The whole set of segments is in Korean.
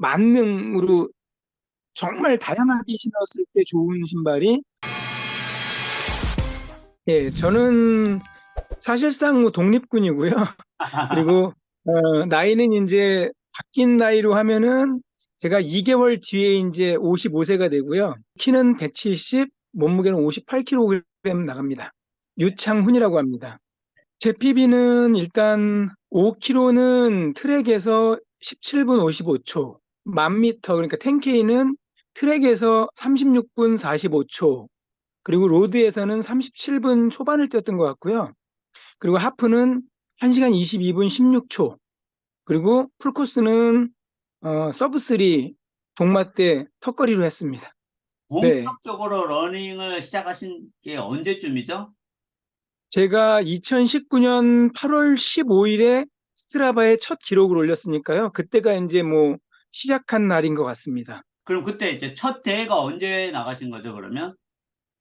만능으로 정말 다양하게 신었을 때 좋은 신발이, 예, 저는 사실상 뭐 독립군이고요. 그리고 나이는 이제 바뀐 나이로 하면은 제가 2개월 뒤에 이제 55세가 되고요. 키는 170, 몸무게는 58kg 나갑니다. 유창훈이라고 합니다. 제 PB는 일단 5km는 트랙에서 17분 55초, 1000m 그러니까 10K는 트랙에서 36분 45초, 그리고 로드에서는 37분 초반을 뛰었던 것 같고요. 그리고 하프는 1시간 22분 16초, 그리고 풀코스는 서브 3 동마 때 턱걸이로 했습니다. 네. 본격적으로 러닝을 시작하신 게 언제쯤이죠? 제가 2019년 8월 15일에 스트라바에 첫 기록을 올렸으니까요. 그때가 이제 뭐 시작한 날인 것 같습니다. 그럼 그때 이제 첫 대회가 언제 나가신 거죠, 그러면?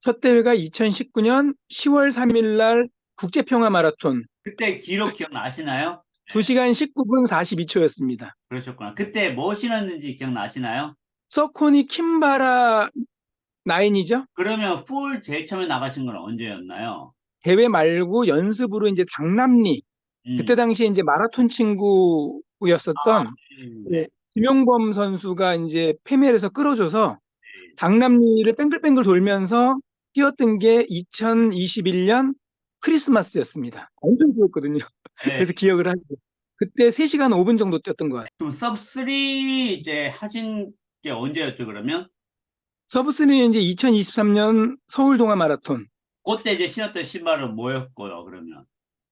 첫 대회가 2019년 10월 3일 날 국제평화 마라톤 그때 기록 기억나시나요? 네, 2시간 19분 42초였습니다. 그러셨구나. 그때 뭐 신었는지 기억나시나요? 서코니 킴바라 9이죠. 그러면 풀 제일 처음에 나가신 건 언제였나요? 대회 말고 연습으로 이제 당남리, 음, 그때 당시에 이제 마라톤 친구였었던 네. 김용범 선수가 이제 페멜에서 끌어줘서 당남리를 뺑글뺑글 돌면서 뛰었던 게 2021년 크리스마스였습니다. 엄청 좋았거든요. 네. 그래서 기억을 하죠. 그때 3시간 5분 정도 뛰었던 것 같아요. 그럼 서브3 이제 하신 게 언제였죠, 그러면? 서브스는 이제 2023년 서울 동아 마라톤. 그때 이제 신었던 신발은 뭐였고요, 그러면?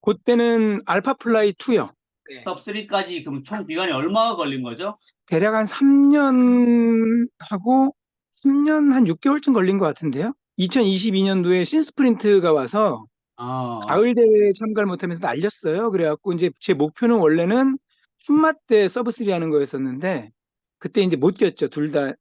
그때는 알파플라이 2요. 네. 서브3까지 그럼 총 기간이 얼마가 걸린 거죠? 대략 한 3년 하고 3년 한 6개월쯤 걸린 것 같은데요. 2022년도에 신스프린트가 와서 아, 가을 대회에 참가를 못하면서 날렸어요. 그래갖고 이제 제 목표는 원래는 춘마 때 서브3 하는 거였었는데 그때 이제 못 뛰었죠. 둘 다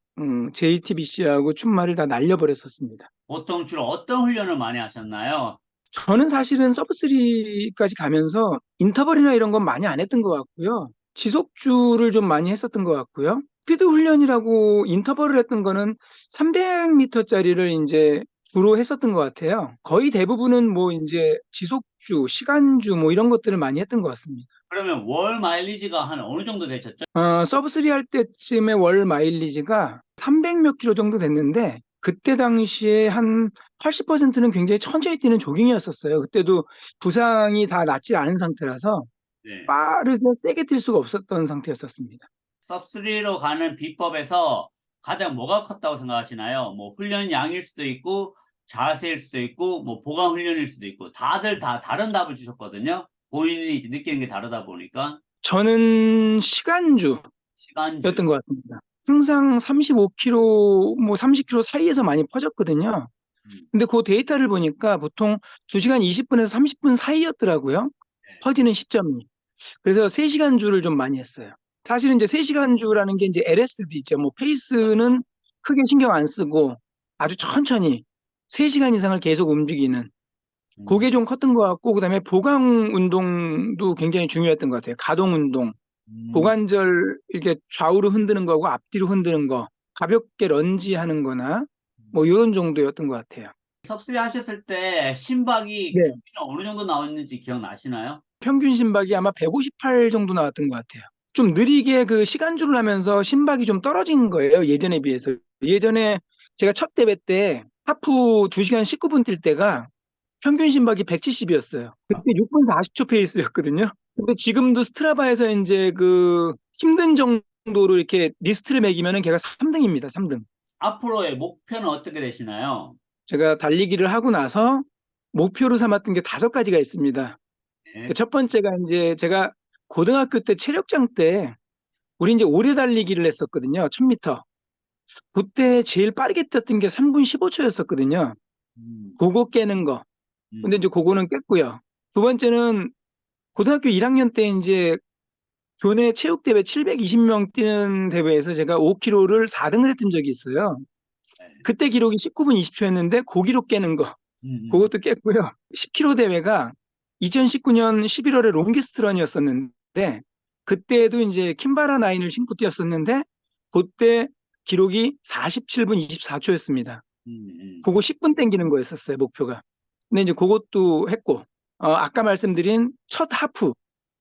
JTBC하고 춘마를 다 날려버렸었습니다. 보통 주로 어떤 훈련을 많이 하셨나요? 저는 사실은 서브3까지 가면서 인터벌이나 이런 건 많이 안 했던 것 같고요. 지속주를 좀 많이 했었던 것 같고요. 스피드 훈련이라고 인터벌을 했던 거는 300m짜리를 이제 주로 했었던 것 같아요. 거의 대부분은 뭐 이제 지속주, 시간주 뭐 이런 것들을 많이 했던 것 같습니다. 그러면 월 마일리지가 한 어느 정도 되셨죠? 서브3 할 때쯤에 월 마일리지가 300 몇 킬로 정도 됐는데 그때 당시에 한 80%는 굉장히 천천히 뛰는 조깅이었었어요. 그때도 부상이 다 낫지 않은 상태라서 네. 빠르게 세게 뛸 수가 없었던 상태였었습니다. 서브3로 가는 비법에서 가장 뭐가 컸다고 생각하시나요? 뭐 훈련 양일 수도 있고 자세일 수도 있고 뭐 보강 훈련일 수도 있고 다들 다 다른 답을 주셨거든요. 본인이 이제 느끼는 게 다르다 보니까 저는 시간주였던 시간주. 것 같습니다. 항상 35km, 뭐 30km 사이에서 많이 퍼졌거든요. 음, 근데 그 데이터를 보니까 보통 2시간 20분에서 30분 사이였더라고요. 네. 퍼지는 시점이. 그래서 3시간 주를 좀 많이 했어요. 사실은 이제 3시간 주라는 게 이제 LSD 있죠. 뭐 페이스는 크게 신경 안 쓰고 아주 천천히 3시간 이상을 계속 움직이는 음, 그게 좀 컸던 것 같고 그다음에 보강 운동도 굉장히 중요했던 것 같아요. 가동 운동. 음. 고관절 이렇게 좌우로 흔드는 거고 앞뒤로 흔드는 거. 가볍게 런지 하는 거나 뭐 이런 정도였던 것 같아요. 섭스리 하셨을 때 심박이 네. 어느 정도 나왔는지 기억나시나요? 평균 심박이 아마 158 정도 나왔던 것 같아요. 좀 느리게 그 시간주를 하면서 심박이 좀 떨어진 거예요. 예전에 비해서. 예전에 제가 첫 대회 때 하프 2시간 19분 뛸 때가 평균 심박이 170이었어요. 그때 6분 40초 페이스였거든요. 근데 지금도 스트라바에서 이제 그 힘든 정도로 이렇게 리스트를 매기면은 걔가 3등입니다. 3등. 앞으로의 목표는 어떻게 되시나요? 제가 달리기를 하고 나서 목표로 삼았던 게 5가지가 있습니다. 네. 첫 번째가 이제 제가 고등학교 때 체력장 때 우리 이제 오래 달리기를 했었거든요. 1000m. 그때 제일 빠르게 뛰었던 게 3분 15초였었거든요. 음, 그거 깨는 거. 근데 음, 이제 그거는 깼고요. 두 번째는 고등학교 1학년 때 이제 교내 체육대회 720명 뛰는 대회에서 제가 5km를 4등을 했던 적이 있어요. 네. 그때 기록이 19분 20초였는데 그 기록 깨는 거. 음, 음, 그것도 깼고요. 10km 대회가 2019년 11월에 롱기스트 런이었었는데 그때도 이제 킴바라 나인을 신고 뛰었었는데 그때 기록이 47분 24초였습니다. 그거 10분 땡기는 거였었어요, 목표가. 근데 이제 그것도 했고, 아까 말씀드린 첫 하프,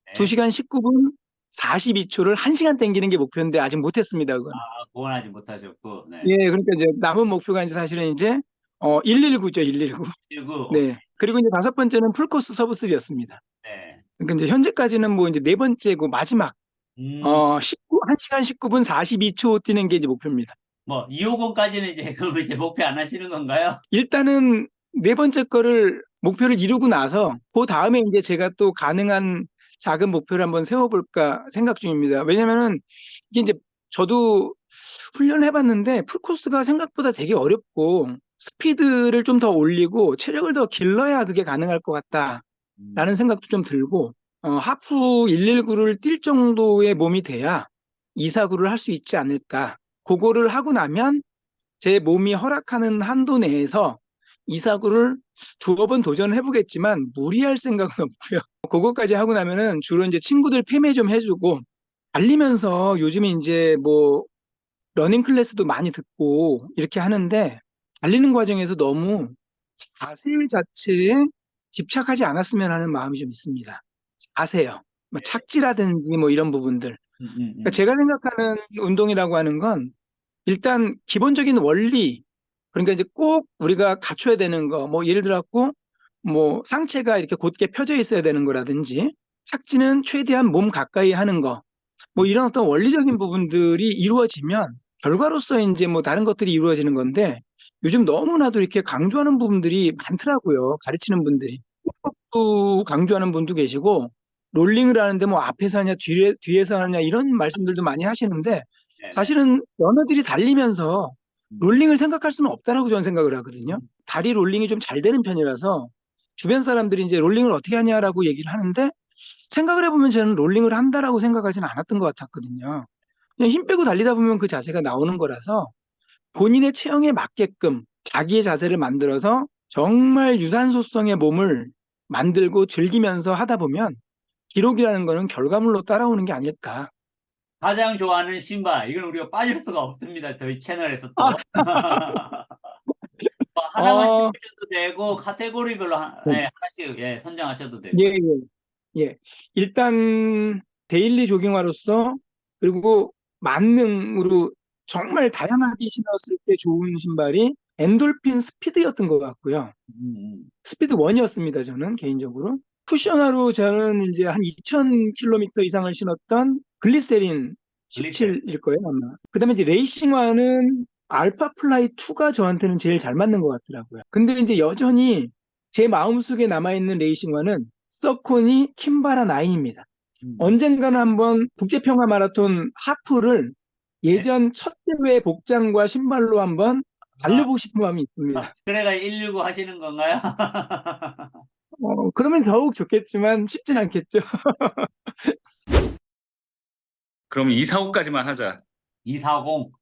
네. 2시간 19분 42초를 1시간 땡기는 게 목표인데 아직 못했습니다, 그건. 그건 아직 못하셨고, 네. 예, 그러니까 이제 남은 목표가 이제 사실은 이제 119죠, 119. 그리고, 네. 그리고 이제 5번째는 풀코스 서브 3였습니다. 네. 그러니까 이제 현재까지는 뭐 이제 4번째고 마지막 1시간 19분 42초 뛰는 게 이제 목표입니다. 뭐 250까지는 이제 그럼 이제 목표 안 하시는 건가요? 일단은 4번째 거를 목표를 이루고 나서 그 다음에 이제 제가 또 가능한 작은 목표를 한번 세워볼까 생각 중입니다. 왜냐면은 이게 이제 저도 훈련을 해봤는데 풀코스가 생각보다 되게 어렵고 스피드를 좀 더 올리고 체력을 더 길러야 그게 가능할 것 같다라는 생각도 좀 들고 하프 119를 뛸 정도의 몸이 돼야 249를 할 수 있지 않을까. 그거를 하고 나면 제 몸이 허락하는 한도 내에서 249를 두어 번 도전을 해보겠지만 무리할 생각은 없고요. 그거까지 하고 나면은 주로 이제 친구들 폐매 좀 해주고 달리면서 요즘에 이제 뭐 러닝 클래스도 많이 듣고 이렇게 하는데 달리는 과정에서 너무 자세 자체에 집착하지 않았으면 하는 마음이 좀 있습니다. 자세요. 뭐 착지라든지 뭐 이런 부분들. 그러니까 제가 생각하는 운동이라고 하는 건 일단 기본적인 원리, 그러니까 이제 꼭 우리가 갖춰야 되는 거, 뭐 예를 들었고 뭐 상체가 이렇게 곧게 펴져 있어야 되는 거라든지 착지는 최대한 몸 가까이 하는 거, 뭐 이런 어떤 원리적인 부분들이 이루어지면 결과로서 이제 뭐 다른 것들이 이루어지는 건데 요즘 너무나도 이렇게 강조하는 부분들이 많더라고요. 가르치는 분들이. 또 강조하는 분도 계시고 롤링을 하는데 뭐 앞에서 하냐 뒤에서 하냐 이런 말씀들도 많이 하시는데 네네. 사실은 연어들이 달리면서 롤링을 생각할 수는 없다라고 저는 생각을 하거든요. 다리 롤링이 좀 잘 되는 편이라서 주변 사람들이 이제 롤링을 어떻게 하냐라고 얘기를 하는데 생각을 해보면 저는 롤링을 한다라고 생각하지는 않았던 것 같았거든요. 그냥 힘 빼고 달리다 보면 그 자세가 나오는 거라서 본인의 체형에 맞게끔 자기의 자세를 만들어서 정말 유산소성의 몸을 만들고 즐기면서 하다 보면 기록이라는 거는 결과물로 따라오는 게 아닐까. 가장 좋아하는 신발, 이건 우리가 빠질 수가 없습니다. 저희 채널에서 아, 또. 뭐 하나만 어, 찍으셔도 되고, 카테고리별로 하나씩 선정하셔도 예, 되고요. 예, 예. 일단 데일리 조깅화로서 그리고 만능으로 정말 다양하게 신었을 때 좋은 신발이 엔돌핀 스피드였던 것 같고요. 스피드 1이었습니다, 저는 개인적으로. 쿠셔너로 저는 이제 한 2,000km 이상을 신었던 글리세린 글리세린. 17일 거예요, 아마. 그 다음에 이제 레이싱화는 알파 플라이 2가 저한테는 제일 잘 맞는 것 같더라고요. 근데 이제 여전히 제 마음속에 남아있는 레이싱화는 서코니 킴바라 9입니다. 언젠가는 한번 국제평화 마라톤 하프를 예전 첫 대회 복장과 신발로 한번 달려보고 싶은 마음이 있습니다. 그래가 119 하시는 건가요? 그러면 더욱 좋겠지만 쉽진 않겠죠. 그럼 245까지만 하자. 240.